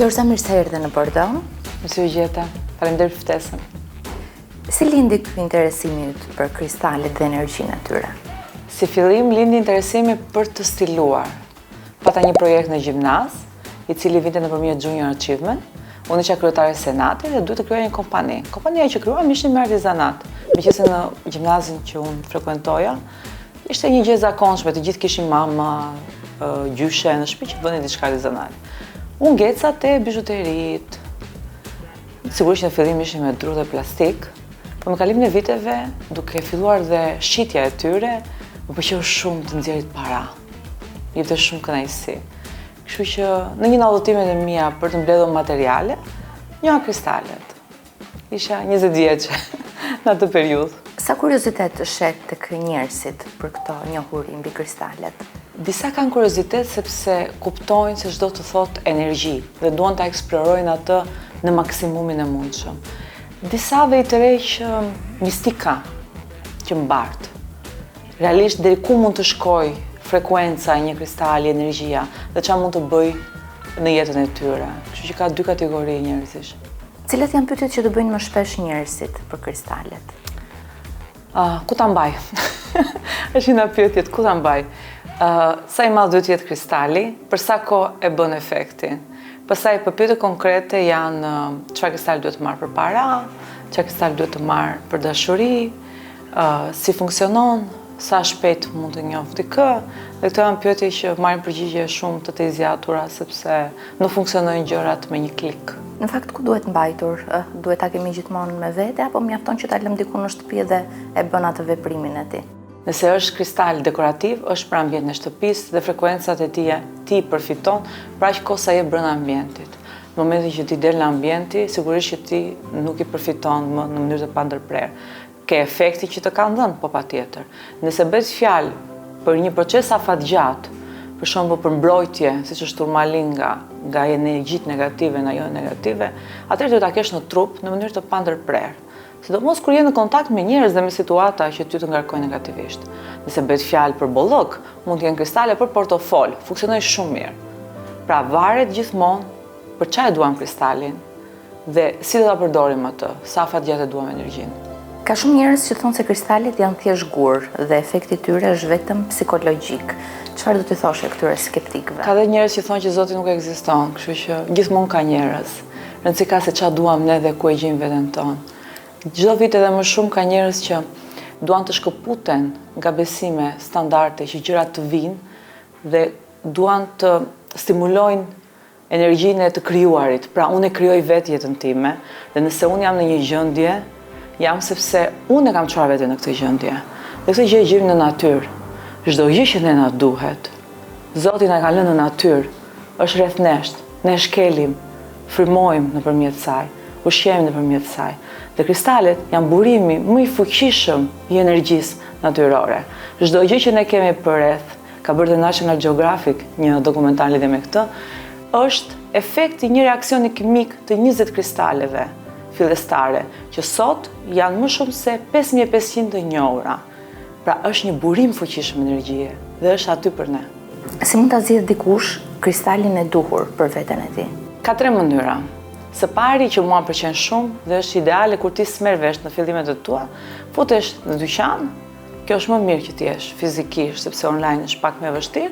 Florza, mirë se erdhe në Bordeaux. Mësy u gjeta, faleminderit për ftesën. Si lindi ky interesimi për kristalet dhe energjinë e tyre? Si fillim lindi interesimi për të stiluar. Pata një projekt në gjimnaz, i cili vinte nëpërmjet Junior Achievement. Unë isha kryetare e senatit dhe duhet të krijoja një kompani. Kompania që krijuam ishte me artizanat. Meqense në gjimnazin që unë frekuentoja, ishte një gjë e zakonshme, të gjithë kishin mama, gjyshe në shtëpi që bënin diçka artizanale. Unë ngeca te bijuteritë. Sigurisht në fillim ishim me dru dhe plastik, por me kalimin e viteve, duke filluar dhe shitja e tyre, më pëlqeu shumë të nxjerrit para. Më jepte shumë kënaqësi. Kështu që në një nga udhëtimet e mia për të mbledhur materiale, njoha kristalet. Isha 20 vjeçe në atë periudhë. Sa kuriozitet shet tek njerëzit për këto njohuri mbi kristalet? Disa kanë kuriozitet sepse kuptojnë se çdo të thotë energji dhe duan ta eksplorojnë atë në maksimumin e mundshëm. Disave i tërheq mistika që mbart. Realisht deri ku mund të shkojë frekuenca e një kristali, energjia dhe çfarë mund të bëj në jetën e tyre. Kështu që ka dy kategori njerëzish. Cilat janë pyetjet që të bëjnë më shpesh njerëzit për kristalet? Ku ta mbaj? Është një pyetje, ku ta mbaj? Sa i madh duhet të jetë kristali, për sa kohë e bën efektin. Pastaj pyetje konkrete janë çfarë kristali duhet të marr për para, çfarë kristali duhet të marr për dashuri, si funksionon, sa shpejt mund të njoh dikë, dhe këto janë pyetje që marrin përgjigje shumë të zgjatura sepse nuk funksionojnë gjërat me një klik. Në fakt, ku duhet mbajtur? Duhet ta kemi gjithmonë me vete apo mjafton që ta lëm diku në shtëpi dhe e bën atë veprimin e tij? Nëse është kristal dekorativ, është për ambientin e shtëpisë dhe frekuencat e tij ti përfiton për aq kohë sa je brenda ambientit. Në momentin që ti del në ambienti, sigurisht që ti nuk i përfiton më në mënyrë të pandërprerë. Ke efekti që të kanë dhënë, po patjetër. Nëse bëhet fjalë për një proces afatgjatë, për shembull për mbrojtje, siç është turmalin nga energjitë negative në jo negative, atëherë duhet ta kesh në trup në mënyrë të pandërprerë. Sidomos kur je në kontakt me njerëz dhe me situata që ty të ngarkojnë negativisht. Nëse bëhet fjalë për bollok, mund të jenë kristale për portofol, funksionojnë shumë mirë. Pra varet gjithmonë për çfarë duam kristalin dhe si do ta përdorim atë, sa afatgjatë duam energjinë. Ka shumë njerëz që thonë se kristalet janë thjesht gur dhe efekti i tyre është vetëm psikologjik. Çfarë do t'i thoshe këtyre skeptikëve? Ka dhe njerëz që thonë që Zoti nuk ekziston, kështu që gjithmonë ka njerëz. Rëndësi ka se çfarë duam ne dhe ku e gjejmë veten tonë. Çdo vit edhe më shumë ka njerëz që duan të shkëputen nga besime standarde që gjërat të vinë dhe duan të stimulojnë energjinë e të krijuarit. Pra unë e krijoj vetë jetën time dhe nëse unë jam në një gjendje, jam sepse unë e kam çuar veten në këtë gjendje. Dhe këtë gjë e gjejmë në natyrë. Çdo gjë që ne na duhet, Zoti na ka lënë në natyrë, është rreth nesh. Ne shkelim, frymojmë nëpërmjet saj, ushqejmë nëpërmjet saj. Dhe kristalet janë burimi më i fuqishëm i energjisë natyrore. Çdo gjë që ne kemi përreth, ka bërë The National Geographic një dokumentar lidhje me këtë, është efekti një reaksioni kimik të 20 kristaleve fillestare, që sot janë më shumë se 5500 të njohura. Pra është një burim fuqishëm energjie dhe është aty për ne. Si mund ta zgjidh dikush kristalin e duhur për veten e tij? Ka 3 mënyra. Së pari që mua pëlqen shumë dhe është ideale kur ti smer vesh në fillimet e tua, futesh në dyqan, kjo është më mirë që ti jesh fizikisht sepse online është pak më vështirë,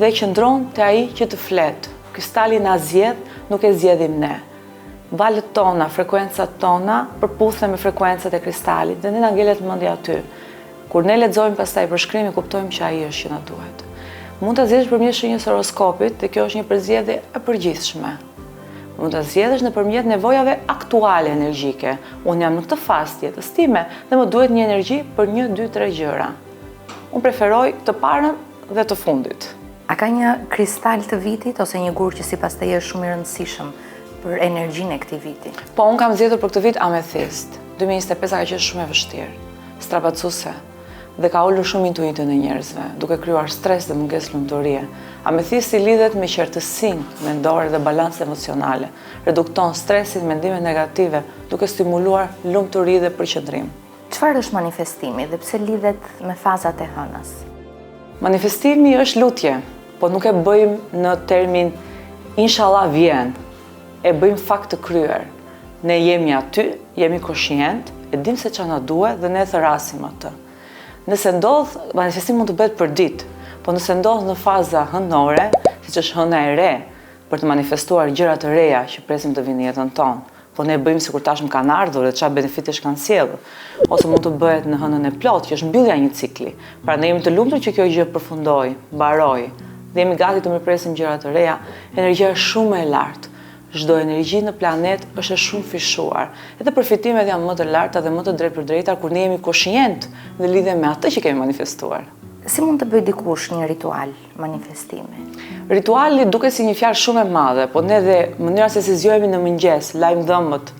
dhe qëndron te ai që të flet. Kristali na zgjedh, nuk e zgjedhim ne. Valët tona, frekuencat tona përputhen me frekuencat e kristalit dhe ne na ngelet mendja aty. Kur ne lexojmë pastaj përshkrimin, kuptojmë që ai është që na duhet. Mund ta zgjedhësh përmes shenjës horoskopit dhe kjo është një përzgjedhje e përgjithshme. Mund ta zgjedhësh nëpërmjet nevojave aktuale energjike. Unë jam në këtë fazë jetës time dhe më duhet një energji për 1, 2, 3 gjëra. Unë preferoj të parën dhe të fundit. A ka një kristal të vitit ose një gur që sipas teje është shumë i rëndësishëm për energjinë e këtij viti? Po, unë kam zgjedhur për këtë vit amethist. 2025 ka qenë shumë e vështirë, strapacuese dhe ka ulur shumë intuitën e njerëzve, duke krijuar stres dhe mungesë lumturie. Amethisti lidhet me qartësinë mendore dhe balancën emocionale, redukton stresin, mendimet negative, duke stimuluar lumturi dhe përqendrim. Çfarë është manifestimi dhe pse lidhet me fazat e hënës? Manifestimi është lutje, po nuk e bëjmë në termin inshallah vjen. e bëjmë fakt të kryer. Ne jemi aty, jemi koshient, e dim se çfarë na duhet dhe ne therasim atë. Nëse ndodh, manifestimi mund të bëhet për ditë, po nëse ndodh në faza hënore, siç është hëna e re, për të manifestuar gjëra të reja që presim të vinë në jetën tonë, po ne bëjmë sikur tashmë kanë ardhur dhe çfarë benefitesh kanë sjellur, ose mund të bëhet në hënën e plotë, që është mbyllja e një cikli. Pra ne jemi të lumtur që kjo gjë përfundoi, mbaroi, dhe jemi gati të mirëpresim gjëra të reja. Energjia është shumë e lartë. Çdo energji në planet është shumë fishuar. Edhe përfitimet janë më të larta dhe më të drejtpërdrejta kur ne jemi koshient në lidhje me atë që kemi manifestuar. Si mund të bëj dikush një ritual manifestimi? Rituali duket si një fjalë shumë e madhe, po ne dhe mënyra se si zgjohemi në mëngjes, lajm dhëmbët,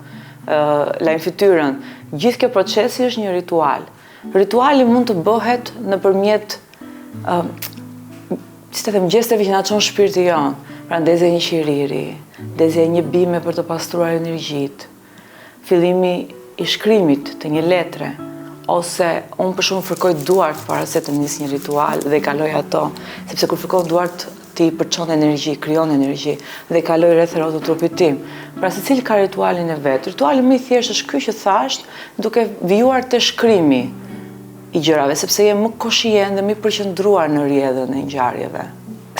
lajm fytyrën, gjithë kjo procesi është një ritual. Rituali mund të bëhet nëpërmjet si të them gjesteve që na çon shpirti jon, pra ndezja e një qiriri, ndezja e një bime për të pastruar energjitë, fillimi i shkrimit të një letre, ose unë për shumë fërkoj duart para se të nis një ritual dhe kaloj ato, sepse kur fërkoj duart ti përçon energji, krijon energji dhe kaloj rreth rrotë të trupit tim. Pra secili ka ritualin e vet. Rituali më i thjeshtë është ky që thash, duke vijuar te shkrimi i gjërave, sepse jem më koshient dhe më i përqendruar në rrjedhën e ngjarjeve.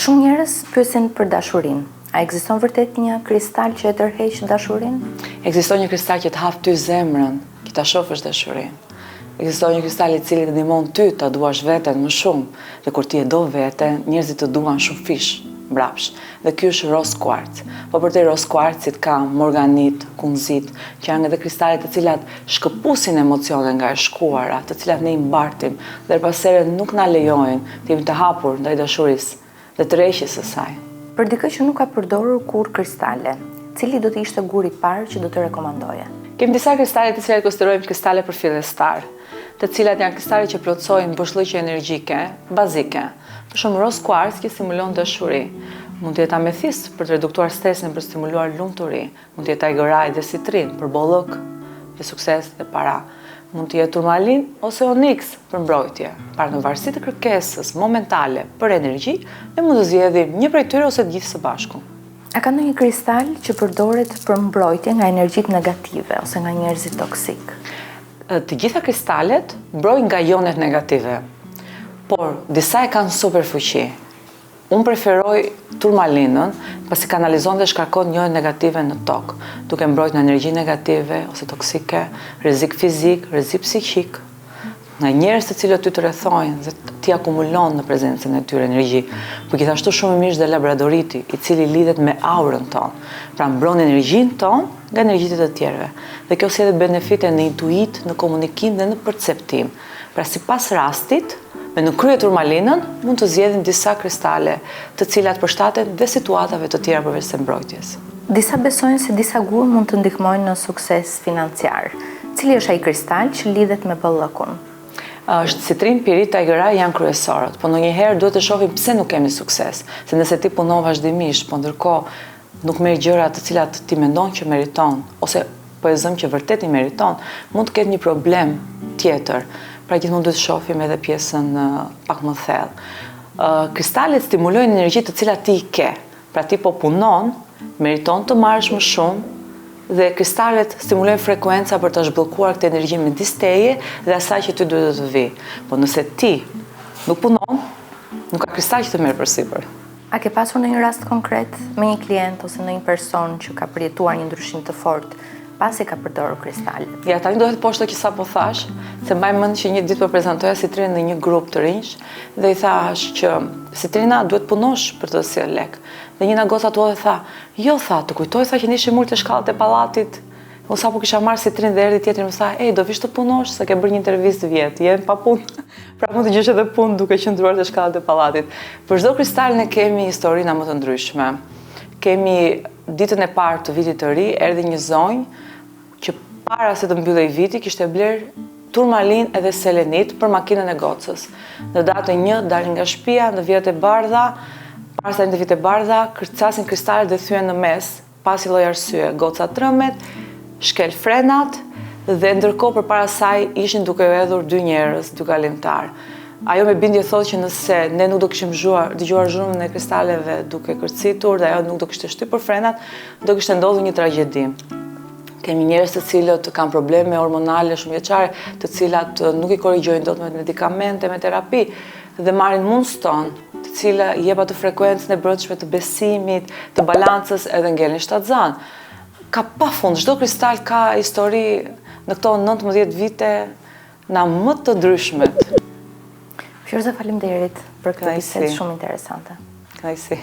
Shumë njerëz pyesin për dashurinë. A ekziston vërtet një kristal që e tërheq dashurinë? Ekziston një kristal që të hap ty zemrën, që ta shohësh dashurinë. Ekziston një kristal i cili të ndihmon ty ta duash veten më shumë, dhe kur ti e do veten, njerëzit të duan shumë fish, mbrapsh. Dhe ky është rose quartz. Po përtej rose quartzit ka morganit, kunzit, që janë edhe kristalet të cilat shkëpusin emocione nga e shkuara, të cilat ne i mbartim, dhe pasere nuk na lejojnë të jemi të hapur ndaj dashurisë dhe të rreshjes së saj. Për dikë që nuk ka përdorur kur kristale, cili do të ishte guri i parë që do të rekomandoje? Kemi disa kristale të cilat konsiderojmë kristale për fillestar, të cilat janë kristale që plotësojnë mbëshllëqje energjike, bazike. Për shembull, rose quartz që stimulon dashuri. Mund të jetë amethist për të reduktuar stresin, për stimuluar lumturi. Mund të jetë tiger eye dhe citrin për bollëk, dhe sukses dhe para. Mund të jetë turmalin ose onyx për mbrojtje. Pra në varësi të kërkesës momentale për energji, ne mund të zgjedhim një prej tyre ose të gjithë së bashku. A ka ndonjë kristal që përdoret për mbrojtje nga energjitë negative ose nga njerëzit toksik? Të gjitha kristalet mbrojnë nga jonet negative, por disa e kanë super fuqi. Unë preferoj turmalinën, pasi kanalizon dhe shkarkon jonet negative në tokë, duke mbrojtë në energji negative ose toksike, rrezik fizik, rrezik psiqik, nga njerëz të cilët ty të rrethojnë dhe ti akumulon në prezencën e tyre energji, por gjithashtu shumë mirë dhe labradoriti, i cili lidhet me aurën tonë, pra mbron energjinë tonë nga energjitë të tjerëve. Dhe kjo sjell benefite në intuit, në komunikim dhe në perceptim. Pra sipas rastit, me në krye turmalinën, mund të zgjedhim disa kristale, të cilat përshtaten dhe situatave të tjera përveç se mbrojtjes. Disa besojnë se disa gur mund të ndihmojnë në sukses financiar. Cili është ai kristal që lidhet me bollëkun? Citrin, pirit, tiger eye janë kryesorët, po ndonjëherë duhet të shohim pse nuk kemi sukses, se nëse ti punon vazhdimisht, po ndërkohë nuk merr gjëra të cilat ti mendon që meriton, ose po e zëm që vërtet i meriton, mund të ketë një problem tjetër. Pra gjithmonë duhet të shohim edhe pjesën pak më thellë. Kristalet stimulojnë energji të cilat ti i ke. Pra ti po punon, meriton të marrësh më shumë, dhe kristalet stimulojnë frekuenca për të zhbllkuar këtë energji midis teje dhe asaj që ty duhet të vi. Po nëse ti nuk punon, nuk ka kristal që të merr përsipër. A ke pasur ndonjë rast konkret me një klient ose ndonjë person që ka përjetuar një ndryshim të fortë pasi ka përdorur kristalet? Ja, tani do të poshtë që sapo thash, se mbaj mend që një ditë po prezantoja Citrinën në një grup të rinj dhe i thash që Citrina duhet punosh për të sjellë lek. Dhe njëna goca tuaj tha, jo tha, të kujtoj tha që ishim ulë të shkallët e pallatit. Unë sapo kisha marrë Citrinë dhe erdhi tjetri më tha, do vish të punosh se ke bërë një intervistë vjet, je pa punë. Pra mund të gjesh edhe punë duke qëndruar të shkallët e pallatit. Për çdo kristal ne kemi historina më të ndryshme. Kemi ditën e parë të vitit të ri, erdhi një zonjë që para se të mbyllej viti kishte bler turmalin edhe selenit për makinën e gocës. Në datën 1 dalin nga shtëpia në vjet e bardha, para se të vit e bardha, kërcasin kristalet dhe thyen në mes, pasi lloj arsye, goca trëmet, shkel frenat dhe ndërkohë përpara saj ishin duke u hedhur dy njerëz, dy kalimtar. Ajo me bindje thotë që nëse ne nuk do kishim dëgjuar zhurmën e kristaleve duke kërcitur dhe ajo nuk do kishte shtypur frenat, do kishte ndodhur një tragjedi. Kemi njerëz të cilët kanë probleme hormonale shumë vjeçare, të cilat nuk i korrigjojnë dot me medikamente, me terapi dhe marrin Moonstone, të cila i jep atë frekuencën e brendshme të besimit, të balancës edhe ngelin shtatzan. Ka pafund, çdo kristal ka histori në këto 19 vite na më të ndryshmet. Fjorza, faleminderit për këtë bisedë shumë interesante. Kënaqësi.